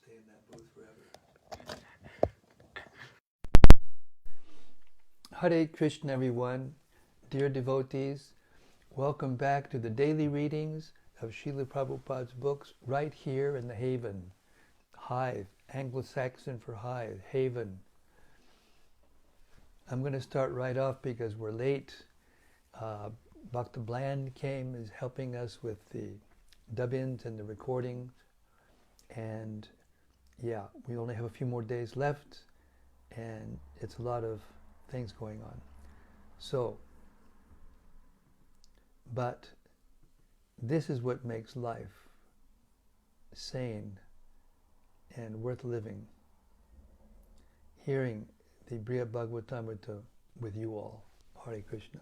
stay in that booth forever. Hare Krishna, everyone. Dear devotees, welcome back to the daily readings of Srila Prabhupada's books right here in the Haven. Hive, Anglo-Saxon for hive, Haven. I'm going to start right off because we're late. Bhakta Bland is helping us with the dub-ins and the recordings. And yeah, we only have a few more days left, and it's a lot of things going on. So, but this is what makes life sane and worth living. Hearing the Brhad Bhagavatamrta with you all. Hare Krishna.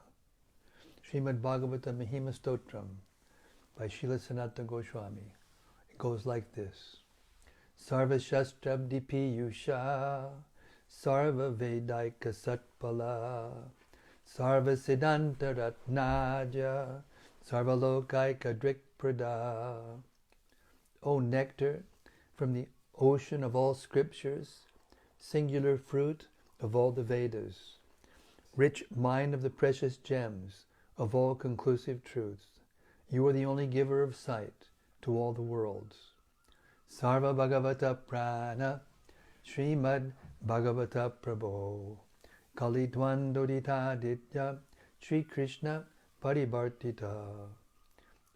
Srimad Bhagavatamrta Stotram by Srila Sanatana Goswami. It goes like this. Sarva Shastrabdi Piyusha Sarva Vedaika Satpala Sarva Siddhanta Ratnaja Sarva Lokaika Drikprada. O nectar from the ocean of all scriptures, singular fruit of all the Vedas, rich mine of the precious gems of all conclusive truths, you are the only giver of sight to all the worlds. Sarva Bhagavata Prana Srimad Bhagavata Prabho Kali Dvandodita Ditya Sri Krishna Paribartita.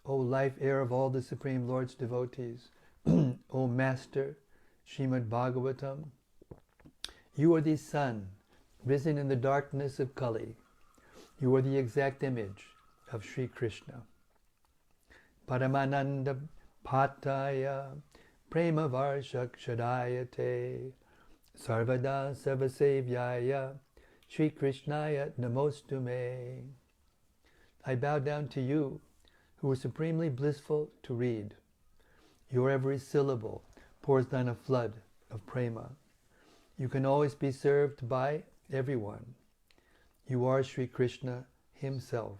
O life air of all the Supreme Lord's devotees, O Master Srimad Bhagavatam, you are the sun risen in the darkness of Kali. You are the exact image of Sri Krishna. Paramananda Pataya Prema Varshakshadayate Sarvada Sarvasevyaya Sri Krishnaya Namostume. I bow down to you, who are supremely blissful to read. Your every syllable pours down a flood of prema. You can always be served by everyone. You are Sri Krishna himself.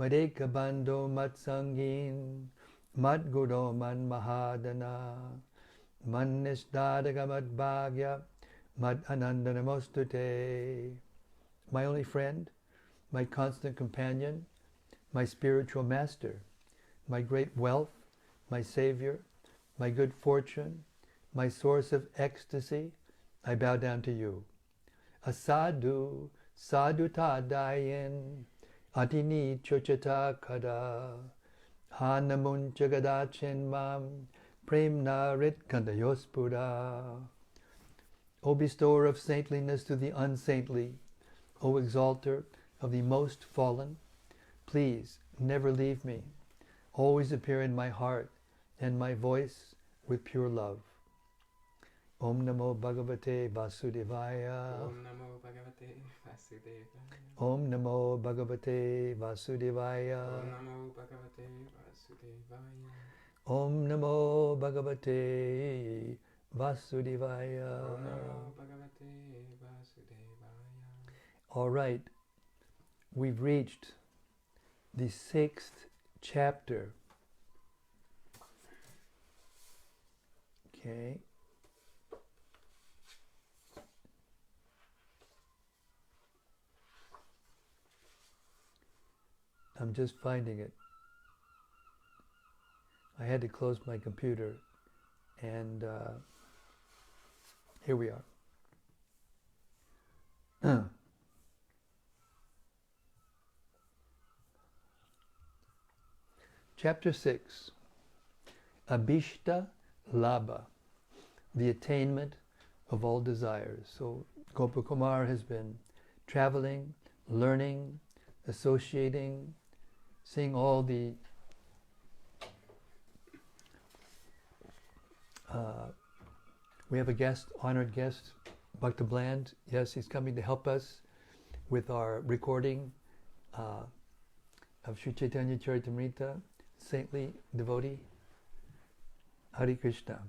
Madeka Bando Matsangin Madguro Man Mahadana Mannishdadaga Madbhagya Mad Anandanamostute. My only friend, my constant companion, my spiritual master, my great wealth, my savior, my good fortune, my source of ecstasy, I bow down to you. Asadu, sadhu tadayin, adini chochata kada, hanamun jagadachin mam, premna rit kandayospura. O bestower of saintliness to the unsaintly, O exalter of the most fallen, please never leave me. Always appear in my heart and my voice with pure love. Om Namo Bhagavate Vasudevaya. Om Namo Bhagavate Vasudevaya. Om Namo Bhagavate Vasudevaya. All right, we've reached the 6th chapter. Okay. I'm just finding it. I had to close my computer, and here we are. Chapter 6, Abhishta Labha, the attainment of all desires. So Gopakumar has been traveling, learning, associating, seeing all the we have a guest, honored guest, Bhakta Bland. Yes, he's coming to help us with our recording of Sri Chaitanya Charitamrita, saintly devotee. Hare Krishna.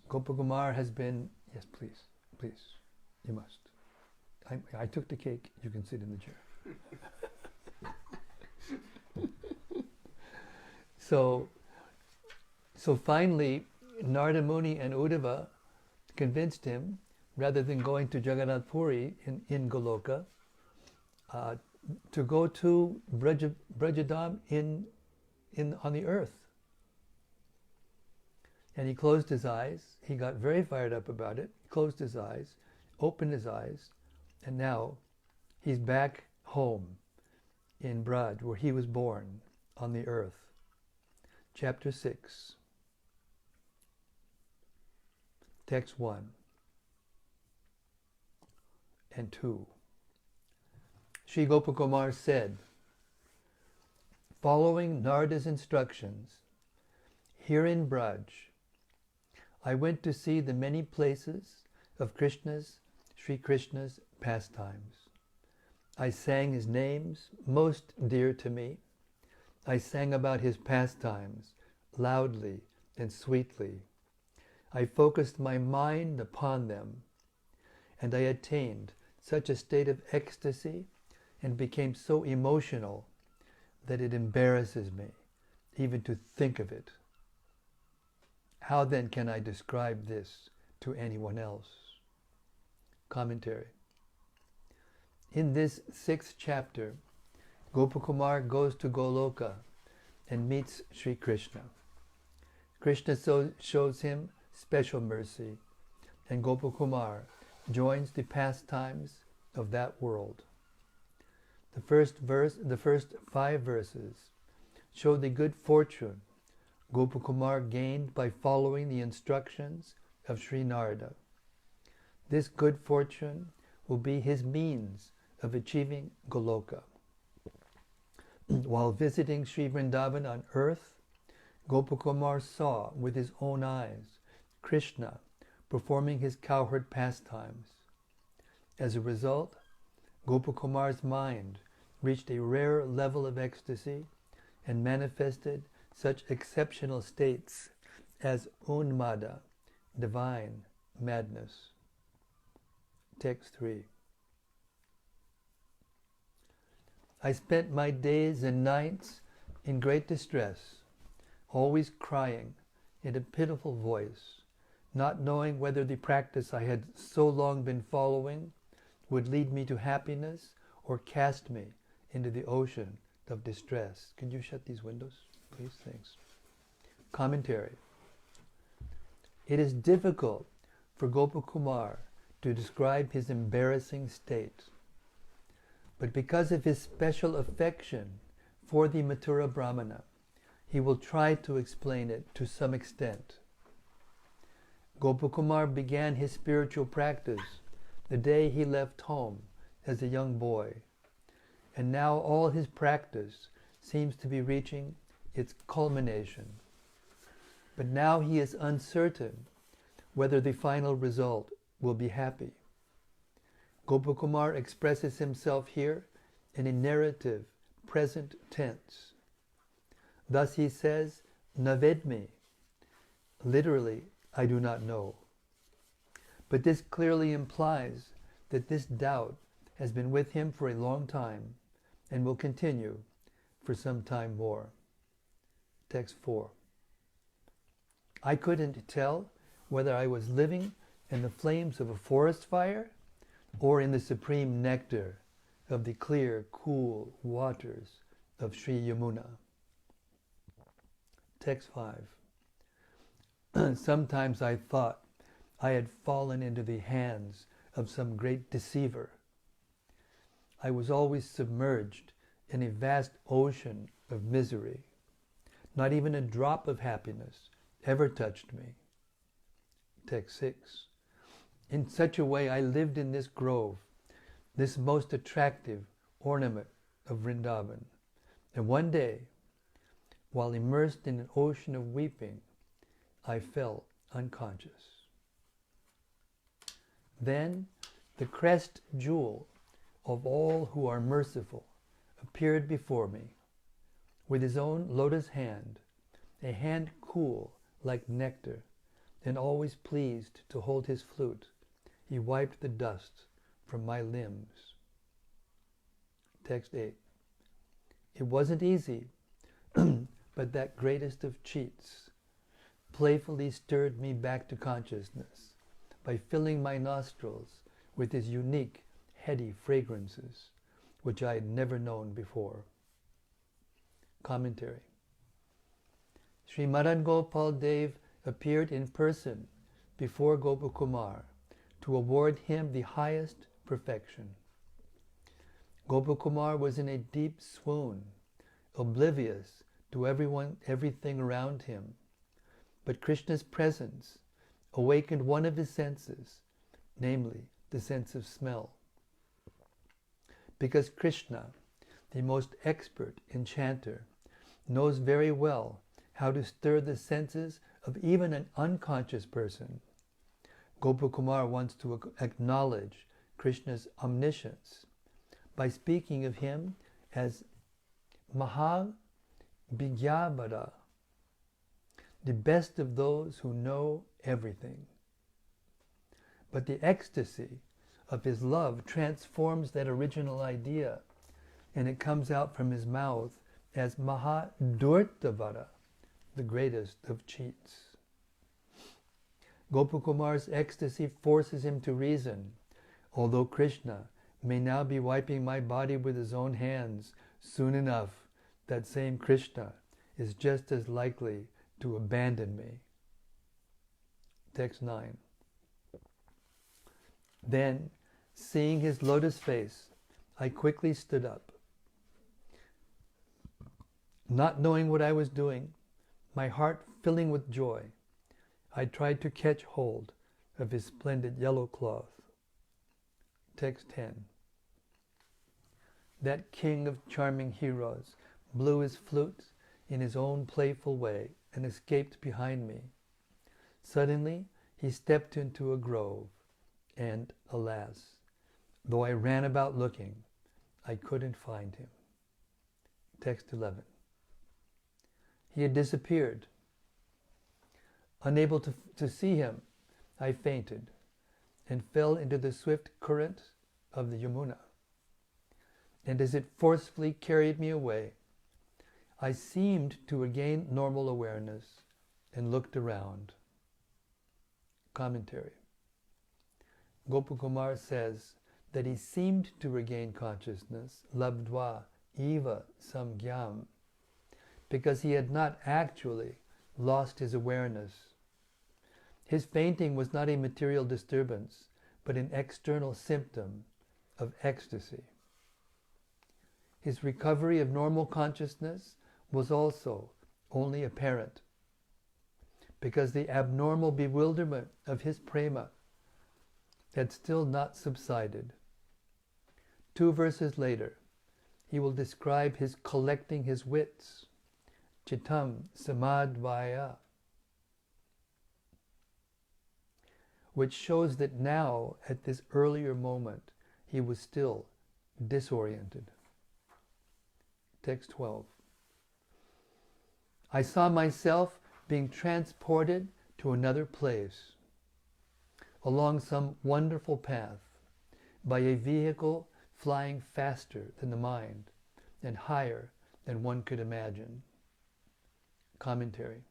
Gopakumar has been, yes, please, you must. I took the cake, you can sit in the chair. So finally, Narada Muni and Uddhava convinced him, rather than going to Jagannath Puri in Goloka, to go to Brajadam on the earth. And he closed his eyes. He got very fired up about it. Closed his eyes, opened his eyes, and now he's back home in Braj, where he was born on the earth. Chapter 6, text 1 and 2. Sri Gopakumar said, following Narada's instructions, here in Braj, I went to see the many places of Sri Krishna's pastimes. I sang his names, most dear to me. I sang about his pastimes, loudly and sweetly. I focused my mind upon them, and I attained such a state of ecstasy and became so emotional that it embarrasses me even to think of it. How then can I describe this to anyone else? Commentary. In this 6th chapter, Gopakumar goes to Goloka and meets Sri Krishna. Krishna shows him special mercy, and Gopakumar joins the pastimes of that world. The first 5 verses show the good fortune Gopakumar gained by following the instructions of Sri Narada. This good fortune will be his means of achieving Goloka. While visiting Sri Vrindavan on earth, Gopakumar saw with his own eyes Krishna performing his cowherd pastimes. As a result, Gopakumar's mind reached a rare level of ecstasy and manifested such exceptional states as unmada, divine madness. Text 3. I spent my days and nights in great distress, always crying in a pitiful voice, not knowing whether the practice I had so long been following would lead me to happiness or cast me into the ocean of distress. Can you shut these windows, please? Thanks. Commentary. It is difficult for Gopakumar to describe his embarrassing state, but because of his special affection for the Mathura Brahmana, he will try to explain it to some extent. Gopakumar began his spiritual practice the day he left home as a young boy, and now all his practice seems to be reaching its culmination. But now he is uncertain whether the final result will be happy. Gopakumar expresses himself here in a narrative present tense. Thus he says, Navedmi, literally, I do not know. But this clearly implies that this doubt has been with him for a long time and will continue for some time more. Text 4. I couldn't tell whether I was living in the flames of a forest fire or in the supreme nectar of the clear, cool waters of Sri Yamuna. Text 5. Sometimes I thought I had fallen into the hands of some great deceiver. I was always submerged in a vast ocean of misery. Not even a drop of happiness ever touched me. Text 6. In such a way I lived in this grove, this most attractive ornament of Vrindavan. And one day, while immersed in an ocean of weeping, I fell unconscious. Then the crest jewel of all who are merciful appeared before me, with his own lotus hand, a hand cool like nectar, and always pleased to hold his flute. He wiped the dust from my limbs. Text 8. It wasn't easy, but that greatest of cheats, playfully stirred me back to consciousness by filling my nostrils with his unique, heady fragrances, which I had never known before. Commentary. Sri Madan Gopal Dev appeared in person before Gopakumar to award him the highest perfection. Gopakumar was in a deep swoon, oblivious to everything around him, but Krishna's presence awakened one of his senses, namely the sense of smell. Because Krishna, the most expert enchanter, knows very well how to stir the senses of even an unconscious person, Gopakumar wants to acknowledge Krishna's omniscience by speaking of him as Mahavidyavara, the best of those who know everything. But the ecstasy of his love transforms that original idea, and it comes out from his mouth as Mahadurtavara, the greatest of cheats. Gopakumar's ecstasy forces him to reason. Although Krishna may now be wiping my body with his own hands, soon enough that same Krishna is just as likely to abandon me. Text 9. Then, seeing his lotus face, I quickly stood up. Not knowing what I was doing, my heart filling with joy, I tried to catch hold of his splendid yellow cloth. Text 10. That king of charming heroes blew his flute in his own playful way and escaped behind me. Suddenly, he stepped into a grove, and alas, though I ran about looking, I couldn't find him. Text 11. He had disappeared. Unable to see him, I fainted and fell into the swift current of the Yamuna. And as it forcefully carried me away, I seemed to regain normal awareness and looked around. Commentary. Gopakumar says that he seemed to regain consciousness, labdva eva samgyam, because he had not actually lost his awareness. His fainting was not a material disturbance, but an external symptom of ecstasy. His recovery of normal consciousness was also only apparent, because the abnormal bewilderment of his prema had still not subsided. 2 verses later, he will describe his collecting his wits, Chittam Samadvaya, which shows that now, at this earlier moment, he was still disoriented. Text 12. I saw myself being transported to another place, along some wonderful path, by a vehicle flying faster than the mind and higher than one could imagine. Commentary.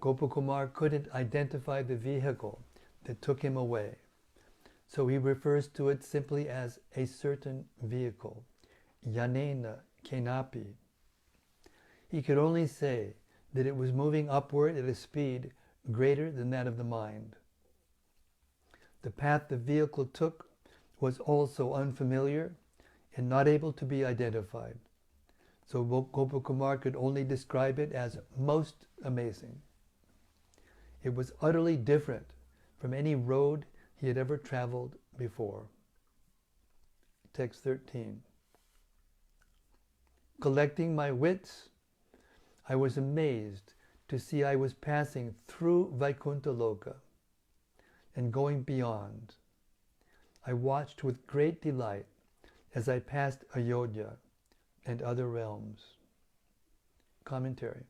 Gopakumar couldn't identify the vehicle that took him away, so he refers to it simply as a certain vehicle, yanena kenapi. He could only say that it was moving upward at a speed greater than that of the mind. The path the vehicle took was also unfamiliar and not able to be identified, so Gopakumar could only describe it as most amazing. It was utterly different from any road he had ever traveled before. Text 13. Collecting my wits, I was amazed to see I was passing through Vaikuntha Loka and going beyond. I watched with great delight as I passed Ayodhya and other realms. Commentary.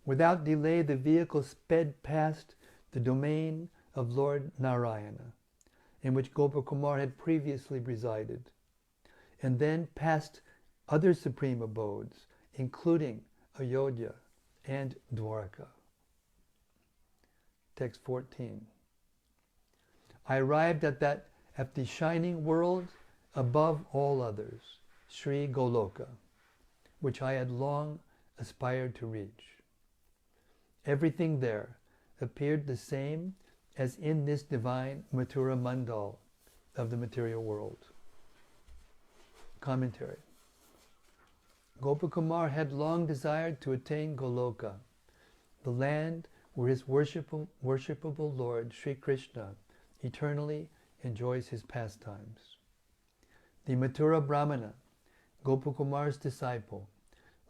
Without delay, the vehicle sped past the domain of Lord Narayana, in which Gopakumar had previously resided, and then past other supreme abodes, including Ayodhya and Dwarka. Text 14. I arrived at the shining world above all others, Sri-Goloka, which I had long aspired to reach. Everything there appeared the same as in this divine Mathura Mandal of the material world. Commentary. Gopakumar had long desired to attain Goloka, the land where his worshipable Lord Sri Krishna eternally enjoys his pastimes. The Mathura Brahmana, Gopakumar's disciple,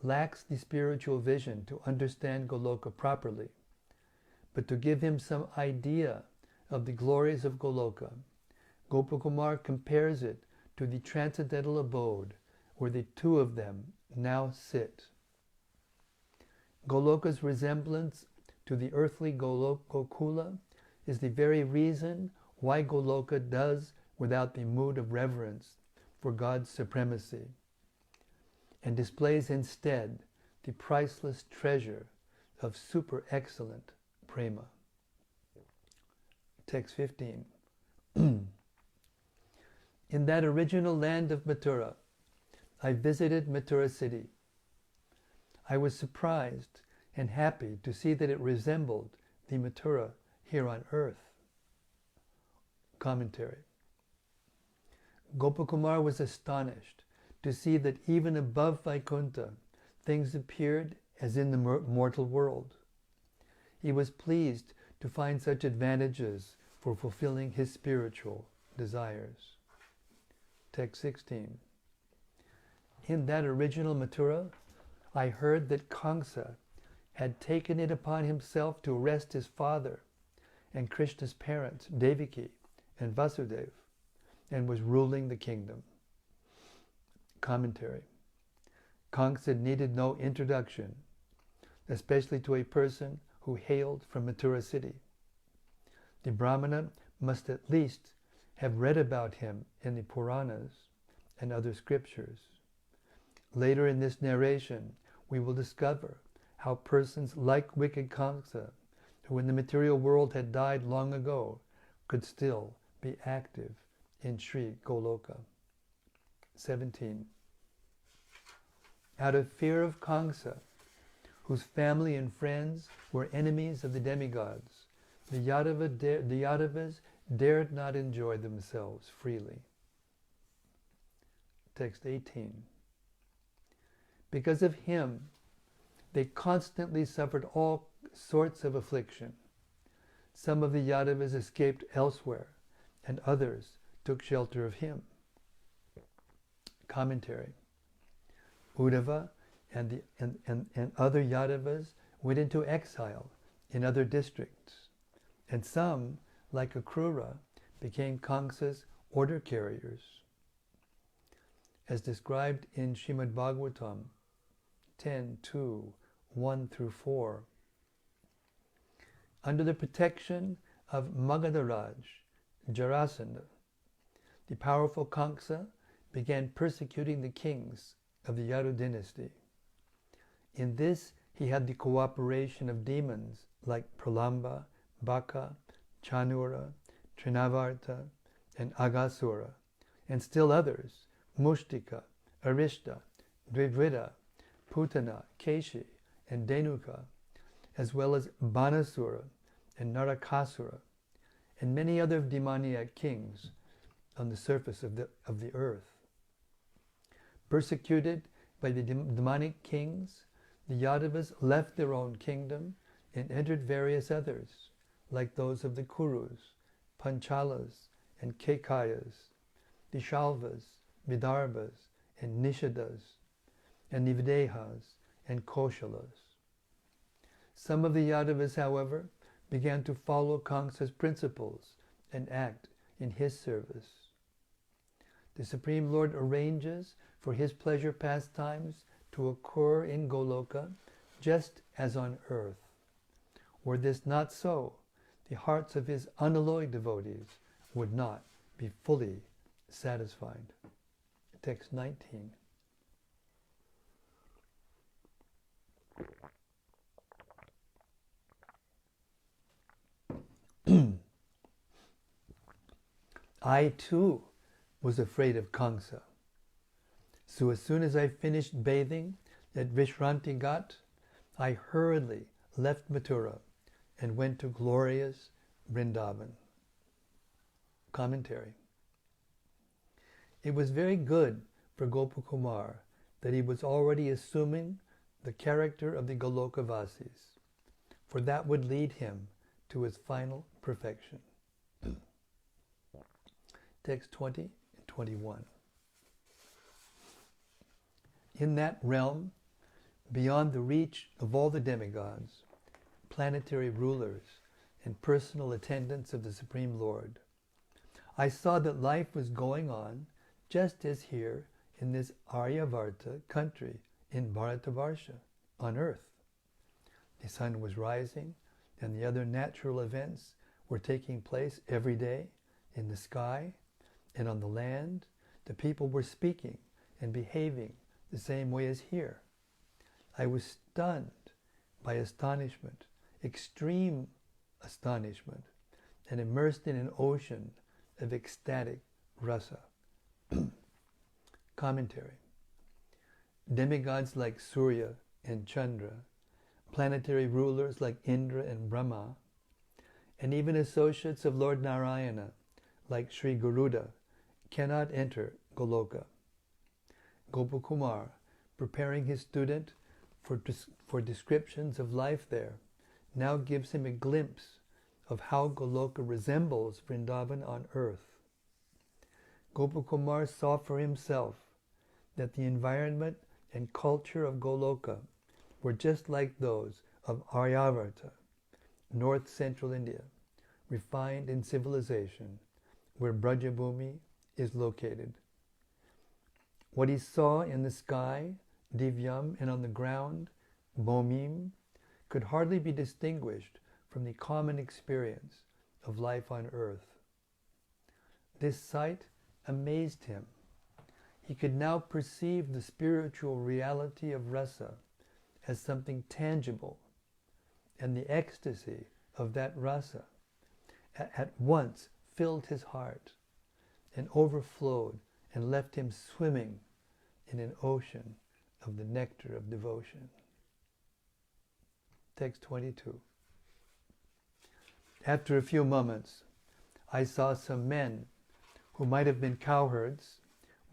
lacks the spiritual vision to understand Goloka properly, but to give him some idea of the glories of Goloka, Gopakumar compares it to the transcendental abode where the two of them now sit. Goloka's resemblance to the earthly Gokula is the very reason why Goloka does without the mood of reverence for God's supremacy, and displays instead the priceless treasure of super excellent prema. Text 15. In that original land of Mathura, I visited Mathura city. I was surprised and happy to see that it resembled the Mathura here on earth. Commentary. Gopakumar was astonished to see that even above Vaikuntha, things appeared as in the mortal world. He was pleased to find such advantages for fulfilling his spiritual desires. Text 16. In that original Mathura, I heard that Kamsa had taken it upon himself to arrest his father and Krishna's parents, Devaki and Vasudeva, and was ruling the kingdom. Commentary. Kamsa needed no introduction, especially to a person who hailed from Mathura city. The Brahmana must at least have read about him in the Puranas and other scriptures. Later in this narration, we will discover how persons like wicked Kamsa, who in the material world had died long ago, could still be active in Sri-Goloka. 17. Out of fear of Kamsa, whose family and friends were enemies of the demigods, the Yadavas dared not enjoy themselves freely. Text 18. Because of him, they constantly suffered all sorts of affliction. Some of the Yadavas escaped elsewhere, and others took shelter of him. Commentary. Uddhava and other Yadavas went into exile in other districts, and some, like Akrura, became Kamsa's order carriers. As described in Srimad Bhagavatam 10:2, 1 through 4. Under the protection of Magadharaj, Jarasandha, the powerful Kamsa began persecuting the kings of the Yadu dynasty. In this, he had the cooperation of demons like Pralamba, Baka, Chanura, Trinavarta, and Agasura, and still others, Mushtika, Arishta, Dvivida, Putana, Keshi, and Denuka, as well as Banasura and Narakasura, and many other demoniac kings on the surface of the earth. Persecuted by the demonic kings, the Yadavas left their own kingdom and entered various others, like those of the Kurus, Panchalas, and Kekayas, the Shalvas, Vidarbhas, and Nishadas, and the Videhas, and Koshalas. Some of the Yadavas, however, began to follow Kamsa's principles and act in his service. The Supreme Lord arranges for his pleasure pastimes to occur in Goloka just as on earth. Were this not so, the hearts of his unalloyed devotees would not be fully satisfied. Text 19. I too was afraid of Kamsa. So as soon as I finished bathing at Vishranti Ghat, I hurriedly left Mathura and went to glorious Vrindavan. Commentary. It was very good for Gopakumar that he was already assuming the character of the Golokavasis, for that would lead him to his final perfection. Text 20 and 21. In that realm, beyond the reach of all the demigods, planetary rulers, and personal attendants of the Supreme Lord, I saw that life was going on just as here in this Aryavarta country in Bharatavarsha, on earth. The sun was rising and the other natural events were taking place every day in the sky and on the land. The people were speaking and behaving the same way as here. I was stunned by astonishment, extreme astonishment, and immersed in an ocean of ecstatic rasa. Commentary. Demigods like Surya and Chandra, planetary rulers like Indra and Brahma, and even associates of Lord Narayana like Sri Garuda cannot enter Goloka. Gopakumar, preparing his student for descriptions of life there, now gives him a glimpse of how Goloka resembles Vrindavan on earth. Gopakumar saw for himself that the environment and culture of Goloka were just like those of Aryavarta, north-central India, refined in civilization, where Brajabhumi is located. What he saw in the sky, Divyam, and on the ground, Bhomim, could hardly be distinguished from the common experience of life on earth. This sight amazed him. He could now perceive the spiritual reality of rasa as something tangible, and the ecstasy of that rasa at once filled his heart and overflowed and left him swimming in an ocean of the nectar of devotion. Text 22. After a few moments, I saw some men who might have been cowherds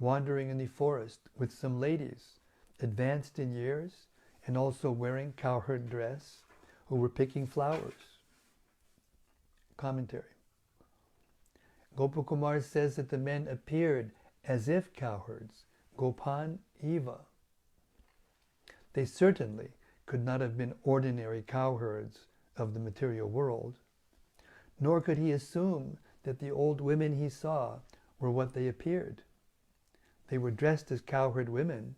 wandering in the forest with some ladies advanced in years and also wearing cowherd dress, who were picking flowers. Commentary. Gopakumar says that the men appeared as if cowherds, Gopan Eva. They certainly could not have been ordinary cowherds of the material world, nor could he assume that the old women he saw were what they appeared. They were dressed as cowherd women,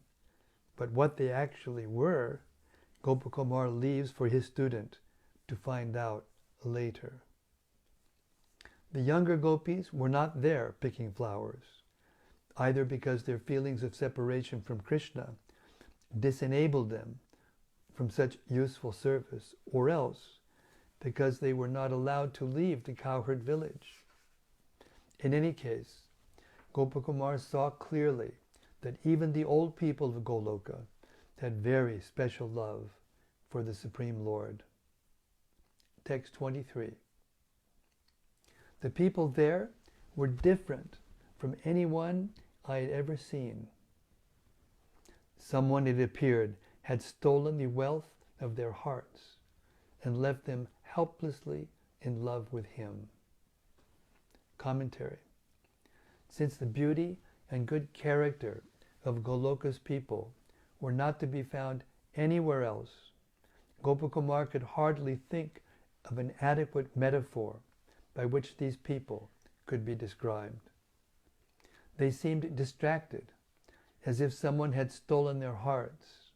but what they actually were, Gopakumar leaves for his student to find out later. The younger gopis were not there picking flowers, either because their feelings of separation from Krishna disenabled them from such useful service, or else because they were not allowed to leave the cowherd village. In any case, Gopakumar saw clearly that even the old people of Goloka had very special love for the Supreme Lord. Text 23. The people there were different from anyone I had ever seen. Someone, it appeared, had stolen the wealth of their hearts and left them helplessly in love with him. Commentary. Since the beauty and good character of Goloka's people were not to be found anywhere else, Gopakumar could hardly think of an adequate metaphor by which these people could be described. They seemed distracted, as if someone had stolen their hearts.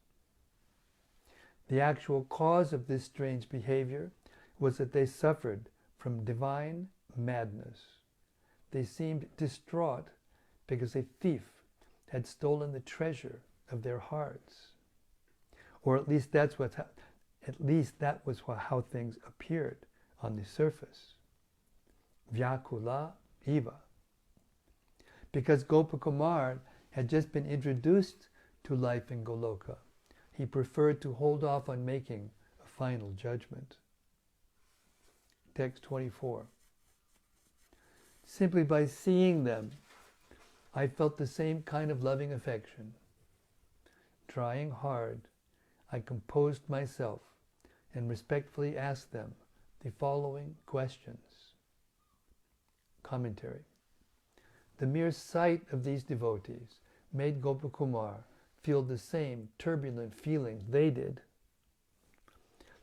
The actual cause of this strange behavior was that they suffered from divine madness. They seemed distraught because a thief had stolen the treasure of their hearts. Or at least that was how things appeared on the surface. vyakula iva. Because Gopakumar had just been introduced to life in Goloka, he preferred to hold off on making a final judgment. Text 24. Simply by seeing them, I felt the same kind of loving affection. Trying hard, I composed myself and respectfully asked them the following questions. Commentary. The mere sight of these devotees made Gopakumar feel the same turbulent feeling they did.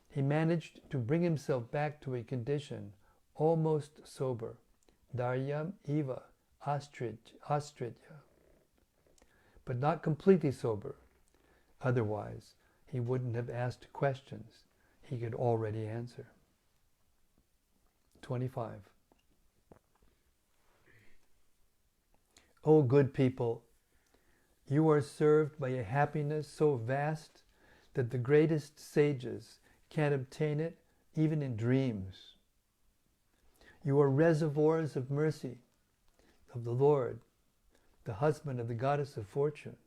He managed to bring himself back to a condition almost sober, daryam eva astritya, but not completely sober. Otherwise, he wouldn't have asked questions he could already answer. 25. O good people, you are served by a happiness so vast that the greatest sages can't obtain it even in dreams. You are reservoirs of mercy of the Lord, the husband of the goddess of fortune,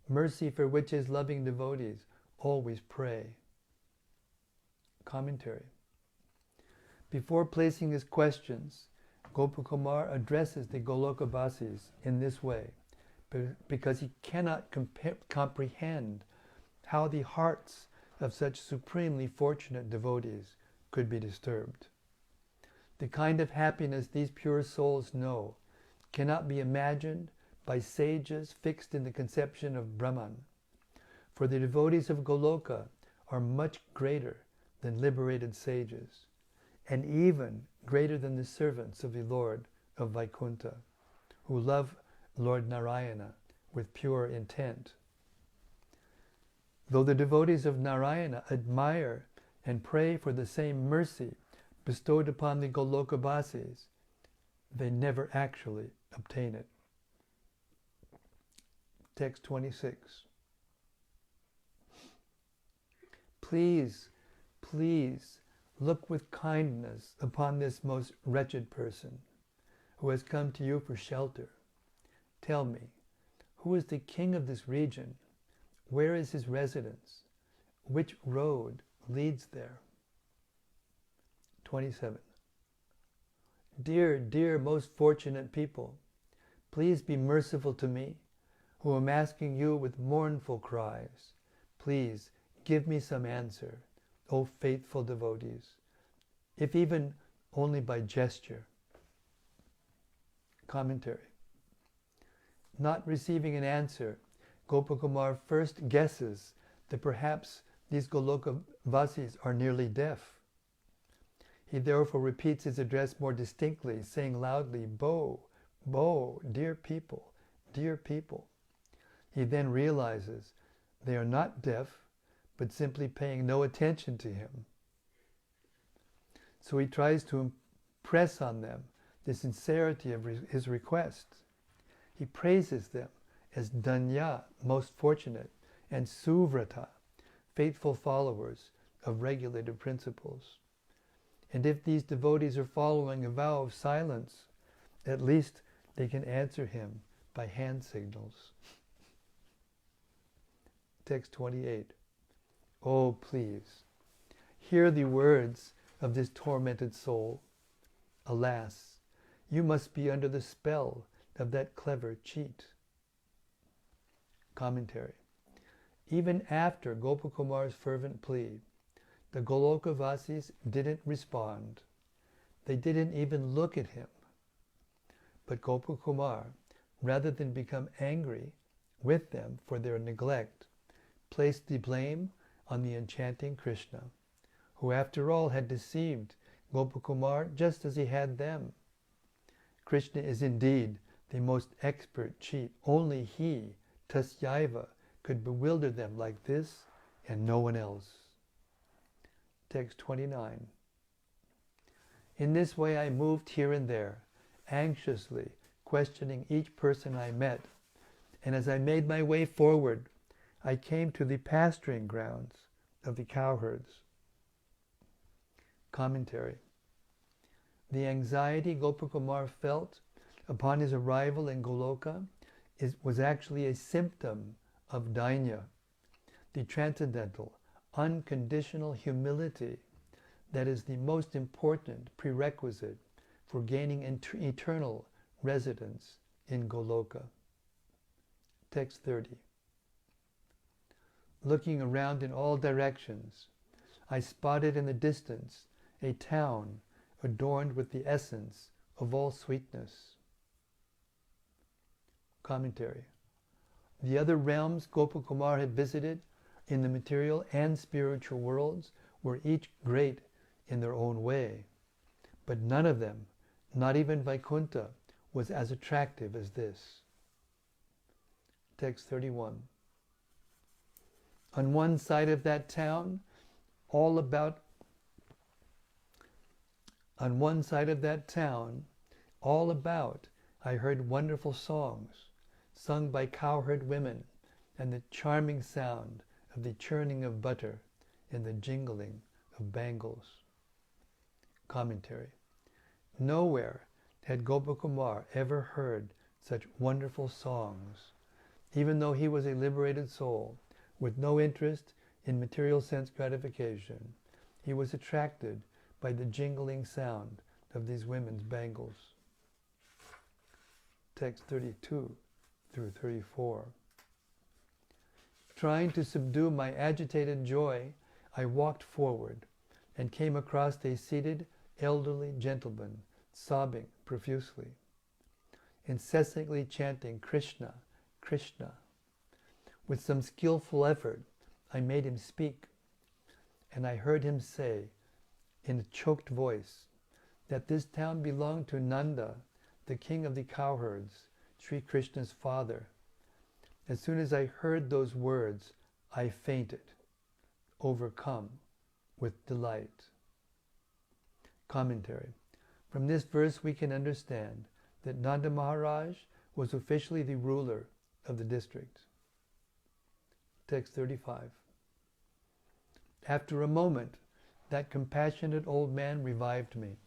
mercy for which his loving devotees always pray. Commentary. Before placing his questions, Gopakumar addresses the Goloka-vasis in this way, because he cannot comprehend how the hearts of such supremely fortunate devotees could be disturbed. The kind of happiness these pure souls know cannot be imagined by sages fixed in the conception of Brahman, for the devotees of Goloka are much greater than liberated sages, and even greater than the servants of the Lord of Vaikuntha, who love Lord Narayana with pure intent. Though the devotees of Narayana admire and pray for the same mercy bestowed upon the Goloka-vasis, they never actually obtain it. Text 26. Please, please look with kindness upon this most wretched person who has come to you for shelter. Tell me, who is the king of this region? Where is his residence? Which road leads there? 27. Dear, dear, most fortunate people, please be merciful to me, who am asking you with mournful cries. Please give me some answer, O faithful devotees, if even only by gesture. Commentary. Not receiving an answer, Gopakumar first guesses that perhaps these Goloka-vasis are nearly deaf. He therefore repeats his address more distinctly, saying loudly, Bo, Bo, dear people, dear people. He then realizes they are not deaf, but simply paying no attention to him. So he tries to impress on them the sincerity of his request. He praises them as Danya, most fortunate, and Suvrata, faithful followers of regulated principles. And if these devotees are following a vow of silence, at least they can answer him by hand signals. Text 28. Oh, please, hear the words of this tormented soul. Alas, you must be under the spell of that clever cheat. Commentary. Even after Gopakumar's fervent plea, the Goloka-vasis didn't respond. They didn't even look at him. But Gopakumar, rather than become angry with them for their neglect, placed the blame on the enchanting Krishna, who after all had deceived Gopakumar just as he had them. Krishna is indeed the most expert cheat. Only he, Tasyaiva, could bewilder them like this and no one else. Text 29. In this way I moved here and there, anxiously questioning each person I met, and as I made my way forward, I came to the pasturing grounds of the cowherds. Commentary. The anxiety Gopakumar felt upon his arrival in Goloka was actually a symptom of dainya, the transcendental, unconditional humility that is the most important prerequisite for gaining eternal residence in Goloka. Text 30. Looking around in all directions, I spotted in the distance a town adorned with the essence of all sweetness. Commentary. The other realms Gopakumar had visited in the material and spiritual worlds were each great in their own way, but none of them, not even Vaikuntha, was as attractive as this. Text 31. On one side of that town, all about I heard wonderful songs sung by cowherd women and the charming sound of the churning of butter and the jingling of bangles. Commentary. Nowhere had Gopakumar ever heard such wonderful songs, even though he was a liberated soul with no interest in material sense gratification. He was attracted by the jingling sound of these women's bangles. Text 32 through 34. Trying to subdue my agitated joy, I walked forward and came across a seated elderly gentleman sobbing profusely, incessantly chanting Krishna, Krishna. With some skillful effort, I made him speak, and I heard him say, in a choked voice, that this town belonged to Nanda, the king of the cowherds, Sri Krishna's father. As soon as I heard those words, I fainted, overcome with delight. Commentary. From this verse we can understand that Nanda Maharaj was officially the ruler of the district. Text 35. After a moment, that compassionate old man revived me,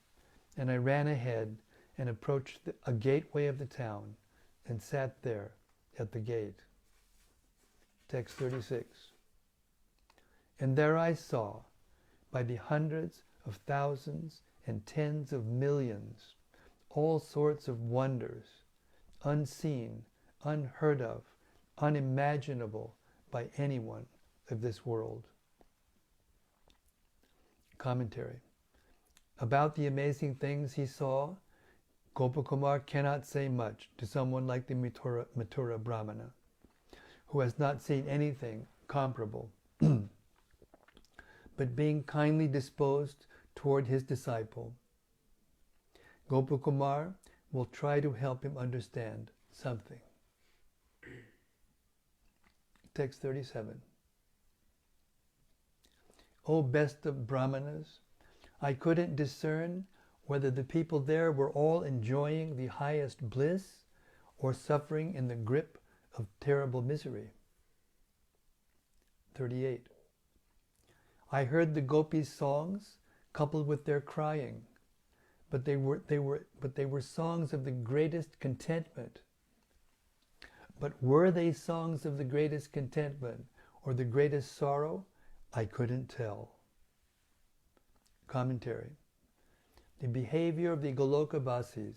and I ran ahead and approached a gateway of the town and sat there at the gate. Text 36. And there I saw, by the hundreds of thousands and tens of millions, all sorts of wonders, unseen, unheard of, unimaginable by anyone of this world. Commentary. About the amazing things he saw, Gopakumar cannot say much to someone like the Mathura Brahmana, who has not seen anything comparable. But being kindly disposed toward his disciple, Gopakumar will try to help him understand something. Text 37. O best of Brahmanas, I couldn't discern whether the people there were all enjoying the highest bliss or suffering in the grip of terrible misery. 38. I heard the gopis' songs coupled with their crying, but they were songs of the greatest contentment. But were they songs of the greatest contentment or the greatest sorrow? I couldn't tell. Commentary. The behavior of the Goloka-vasis,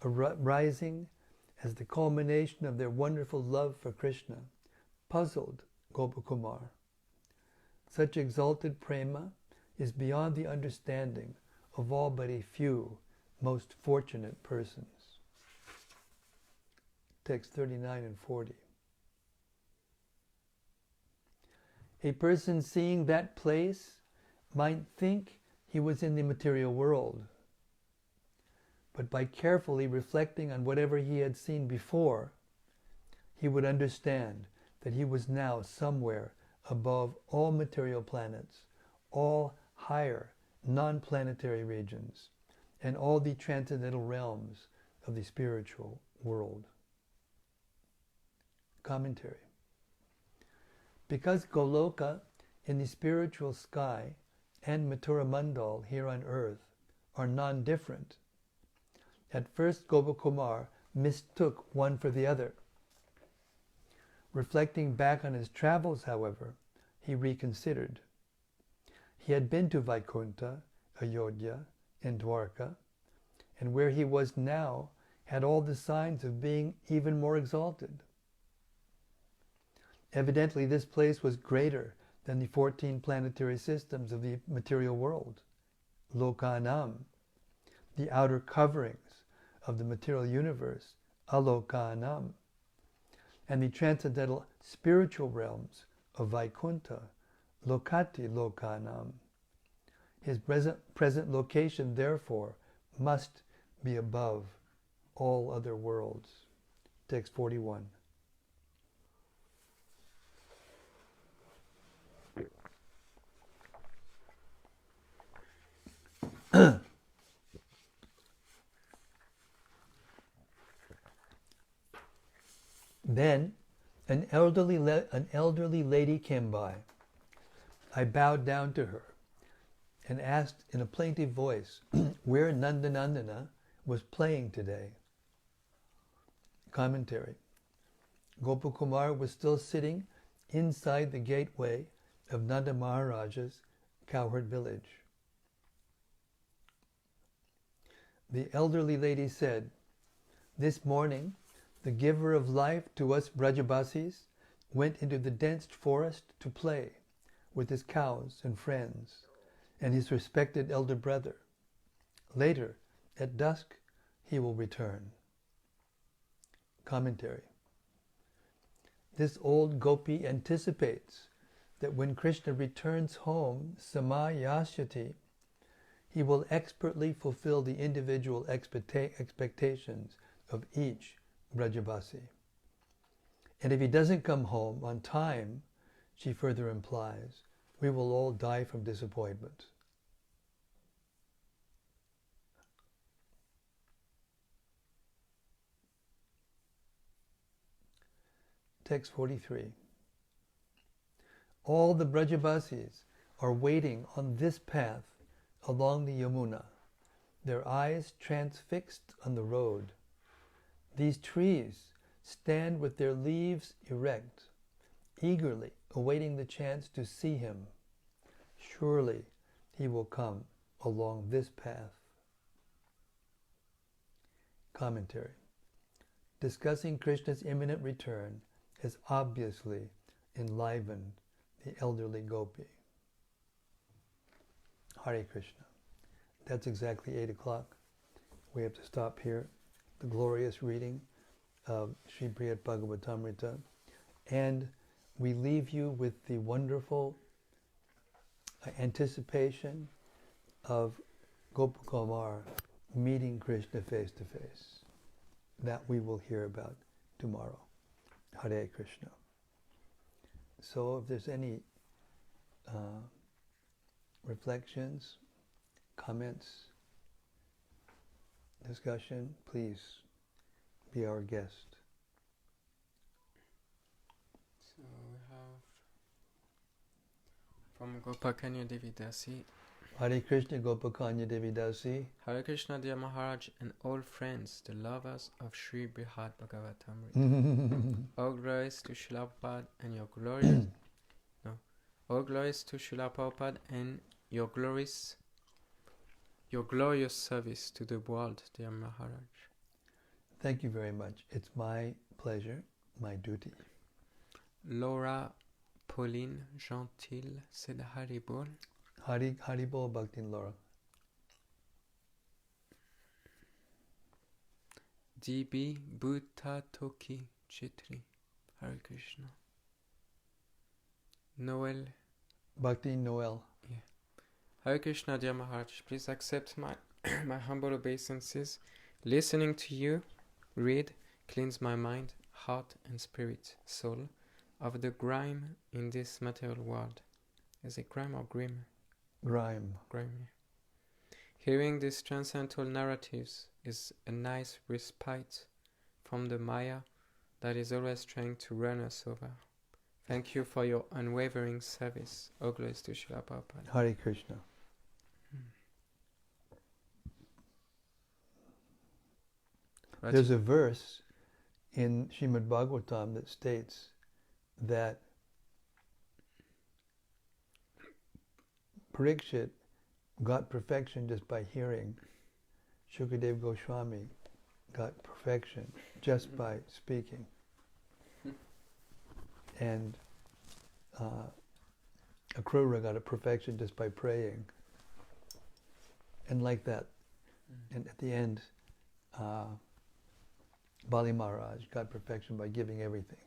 arising as the culmination of their wonderful love for Krishna, puzzled Gopakumar. Such exalted prema is beyond the understanding of all but a few most fortunate persons. Text 39 and 40. A person seeing that place might think he was in the material world, but by carefully reflecting on whatever he had seen before, he would understand that he was now somewhere above all material planets, all higher non-planetary regions, and all the transcendental realms of the spiritual world. Commentary. Because Goloka in the spiritual sky and Mathura Mandal here on earth are non-different. At first, Gopakumar mistook one for the other. Reflecting back on his travels, however, he reconsidered. He had been to Vaikuntha, Ayodhya, and Dwarka, and where he was now had all the signs of being even more exalted. Evidently, this place was greater than the 14 planetary systems of the material world, Lokanam, the outer coverings of the material universe, Alokanam, and the transcendental spiritual realms of Vaikuntha, Lokati Lokanam. His present location, therefore, must be above all other worlds. Text 41. Then an elderly lady came by. I bowed down to her and asked in a plaintive voice where Nandanandana was playing today. Commentary. Gopakumar was still sitting inside the gateway of Nanda Maharaja's cowherd village. The elderly lady said, "This morning, the giver of life to us Brajabasis went into the dense forest to play with his cows and friends and his respected elder brother. Later, at dusk, he will return." Commentary. This old gopi anticipates that when Krishna returns home, samayasyati, he will expertly fulfill the individual expectations of each Brajabasi. And if he doesn't come home on time, she further implies, we will all die from disappointment. Text 43. All the Brajabasis are waiting on this path along the Yamuna, their eyes transfixed on the road. These trees stand with their leaves erect, eagerly awaiting the chance to see him. Surely he will come along this path. Commentary. Discussing Krishna's imminent return has obviously enlivened the elderly gopi. Hare Krishna. That's exactly 8 o'clock. We have to stop here. The glorious reading of Sri Brhad Bhagavatamrta. And we leave you with the wonderful anticipation of Gopakumar meeting Krishna face to face. That we will hear about tomorrow. Hare Krishna. So if there's any reflections, comments, discussion, please be our guest. So we have from Gopakanya Devi Dasi. Hare Krishna, Gopakanya Devi Dasi. Hare Krishna, dear Maharaj, and all friends, the lovers of Sri Brhad Bhagavatamrta. All glories to Srila Prabhupada and your glorious all glories to Srila Prabhupada and your glorious service to the world, dear Maharaj. Thank you very much. It's my pleasure, my duty. Laura Pauline Gentil said Haribol. Haribol Bhaktin Laura. DB Bhuta Toki Chitri. Hare Krishna. Noel. Bhakti Noel. Yeah. Hare Krishna, dear Maharaj. Please accept my my humble obeisances. Listening to you read cleans my mind, heart and spirit, soul, of the grime in this material world. Is it grime or grim? Grime. Grime. Hearing these transcendental narratives is a nice respite from the Maya that is always trying to run us over. Thank you for your unwavering service. All glories to Srila Prabhupada. Hare Krishna. Right. There's a verse in Srimad Bhagavatam that states that Parikshit got perfection just by hearing. Shukadeva Goswami got perfection just by speaking. And Akrura got a perfection just by praying. And like that. And at the end, Bali Maharaj got perfection by giving everything.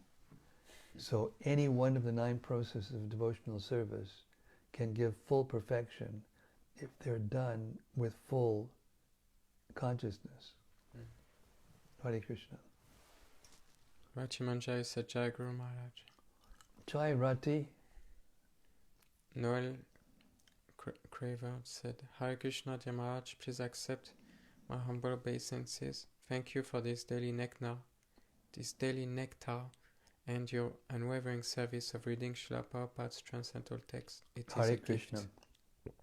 So any one of the 9 processes of devotional service can give full perfection if they're done with full consciousness. Hare Krishna. Rati Manjari said Jai Guru Maharaj. Jai Rati. Noel Craver said, Hare Krishna dear Maharaj, please accept my humble obeisances. Thank you for this daily nectar, and your unwavering service of reading Srila Prabhupada's transcendental text. It is Hare a Krishna. gift.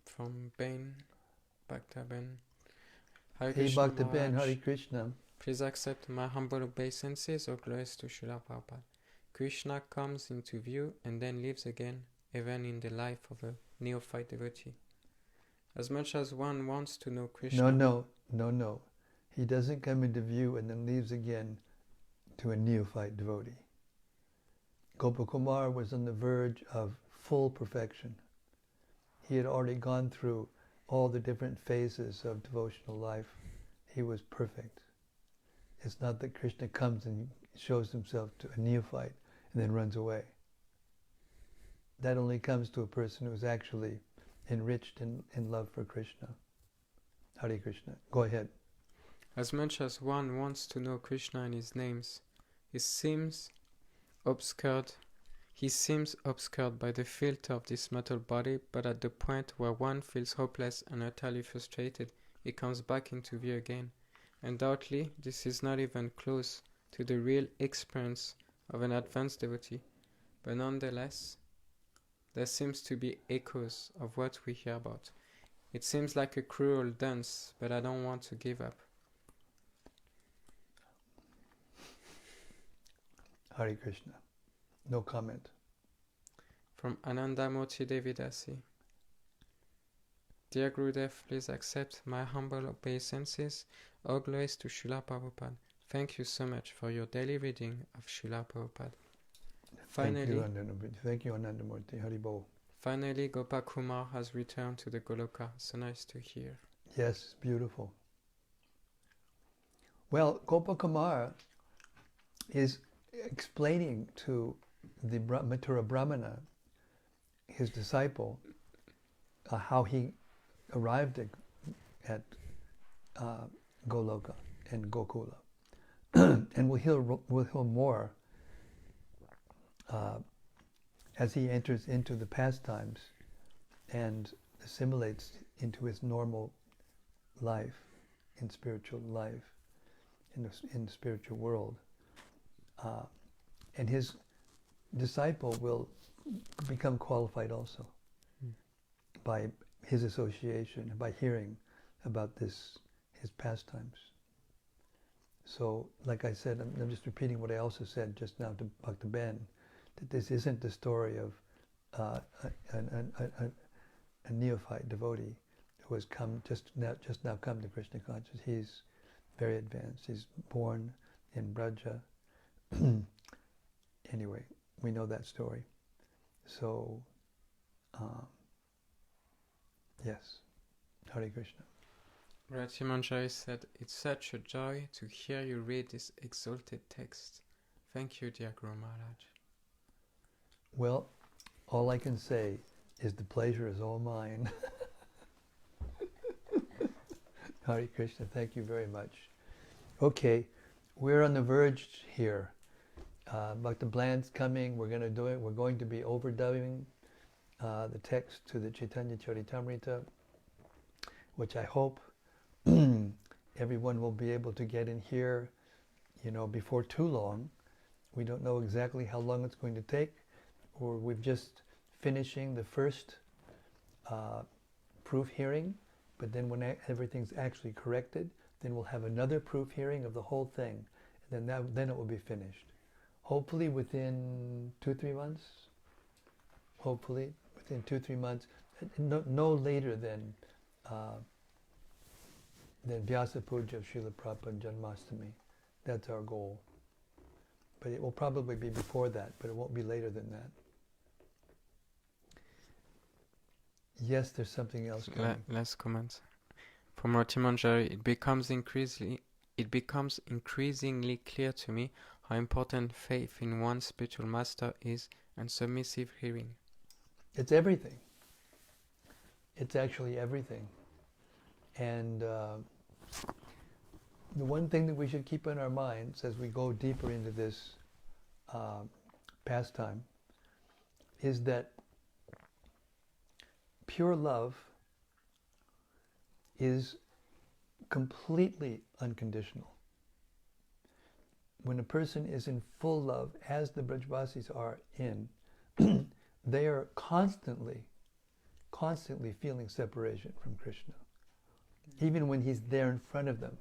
From Ben, Bhakta Ben. Hare Hey Krishna Bhakta Ben, Maharaj, Hare Krishna. please accept my humble obeisances or glories to Srila Prabhupada. Krishna comes into view and then leaves again, even in the life of a neophyte devotee. As much as one wants to know Krishna... No. He doesn't come into view and then leaves again to a neophyte devotee. Gopakumar was on the verge of full perfection. He had already gone through all the different phases of devotional life. He was perfect. It's not that Krishna comes and shows himself to a neophyte and then runs away. That only comes to a person who's actually enriched in love for Krishna. Hare Krishna. Go ahead. As much as one wants to know Krishna and his names, he seems obscured by the filter of this mortal body, but at the point where one feels hopeless and utterly frustrated, he comes back into view again. Undoubtedly, this is not even close to the real experience of an advanced devotee, but nonetheless, there seems to be echoes of what we hear about. It seems like a cruel dance, but I don't want to give up. Hare Krishna. No comment. From Anandamurti Devidasi. Dear Gurudev, please accept my humble obeisances. All glories to Srila Prabhupada. Thank you so much for your daily reading of Srila Prabhupada. Finally, thank you, Anandamurti. Haribol. Finally, Gopakumar has returned to the Goloka. So nice to hear. Yes, beautiful. Well, Gopakumar is explaining to the Mathura Brahmana, his disciple, how he arrived at Goloka and Gokula. And we'll hear more as he enters into the pastimes and assimilates into his normal life, in spiritual life, in the spiritual world. And his disciple will become qualified also by his association, by hearing about his pastimes. So, like I said, I'm just repeating what I also said just now to Bhakta Ben, that this isn't the story of a neophyte devotee who has just now come to Krishna consciousness. He's very advanced. He's born in Braja. Anyway, we know that story. So, yes, Hare Krishna. Rati Manjari said, it's such a joy to hear you read this exalted text. Thank you, dear Guru Maharaj. Well, all I can say is the pleasure is all mine. Hare Krishna, thank you very much. Okay, we're on the verge here. Bhakta Bland's coming, we're going to do it. We're going to be overdubbing the text to the Chaitanya Charitamrita, which I hope everyone will be able to get in here, before too long. We don't know exactly how long it's going to take, or we're just finishing the first proof hearing But then when everything's actually corrected, then we'll have another proof hearing of the whole thing. And then it will be finished. Hopefully within 2-3 months. Hopefully within 2-3 months. No later than Vyasa Puja of Srila Prabhupada Janmashtami. That's our goal. But it will probably be before that, but it won't be later than that. Yes, there's something else coming. Last comment. From Ratimanjari, it becomes increasingly clear to me how important faith in one's spiritual master is, and submissive hearing. It's everything. It's actually everything. And the one thing that we should keep in our minds as we go deeper into this pastime is that pure love is completely unconditional. When a person is in full love, as the Brajvasis are in, they are constantly feeling separation from Krishna, even when he's there in front of them.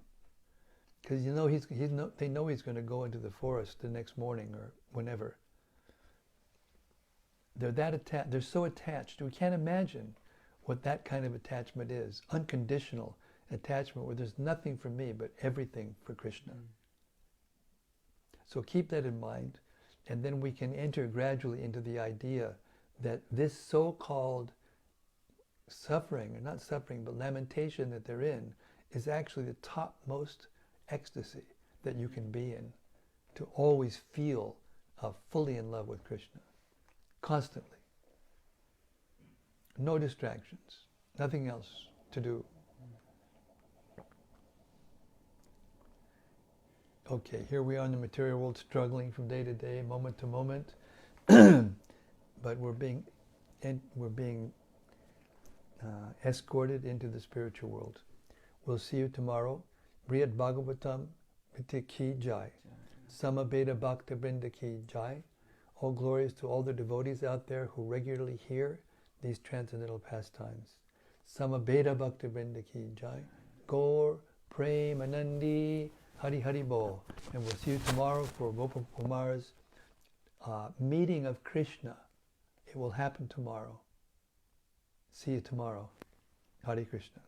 Because they know he's going to go into the forest the next morning or whenever. They're so attached. We can't imagine what that kind of attachment is. Unconditional attachment where there's nothing for me but everything for Krishna. So keep that in mind, and then we can enter gradually into the idea that this so-called suffering, or not suffering, but lamentation that they're in, is actually the topmost ecstasy that you can be in, to always feel fully in love with Krishna, constantly. No distractions, nothing else to do. Okay, here we are in the material world, struggling from day to day, moment to moment, but we're being escorted into the spiritual world. We'll see you tomorrow. Brhad Bhagavatamrta ki jai. Samaveta Bhakta Vrinda ki jai. All glories to all the devotees out there who regularly hear these transcendental pastimes. Samaveta Bhakta Vrinda ki jai. Gaur Premanandi Hari Hari Bol. And we'll see you tomorrow for Gopakumar's meeting of Krishna. It will happen tomorrow. See you tomorrow. Hare Krishna.